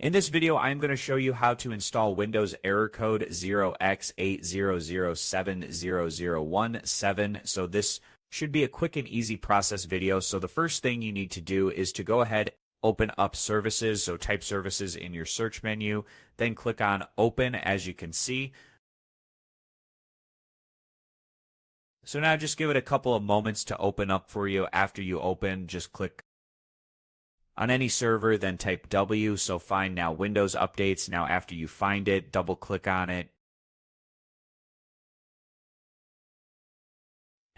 In this video, I'm going to show you how to install Windows error code 0x80070017. So this should be a quick and easy process video. So the first thing you need to do is to go ahead, open up services. So type services in your search menu, then click on open as you can see. So now just give it a couple of moments to open up for you. After you open, just click on any server, then type W, so find now Windows Updates. Now after you find it, double click on it.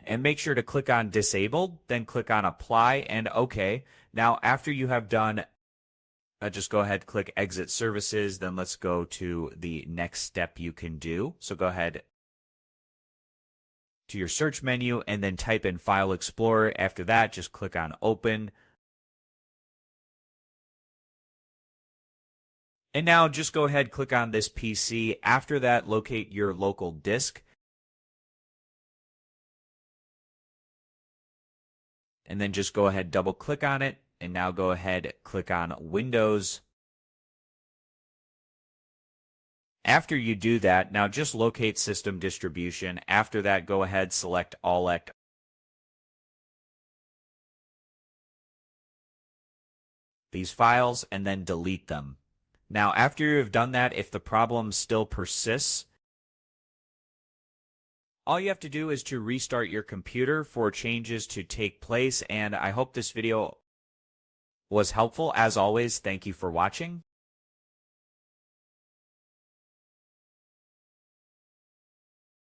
And make sure to click on Disabled, then click on Apply and OK. Now after you have done, just go ahead, click Exit Services, then let's go to the next step you can do. So go ahead to your search menu and then type in File Explorer. After that, just click on Open. And now just go ahead, click on this PC. After that, locate your local disk. And then just go ahead, double click on it. And now go ahead, click on Windows. After you do that, now just locate System Distribution. After that, go ahead, select All these files and then delete them. Now, after you have done that, if the problem still persists, all you have to do is to restart your computer for changes to take place. And I hope this video was helpful. As always, thank you for watching.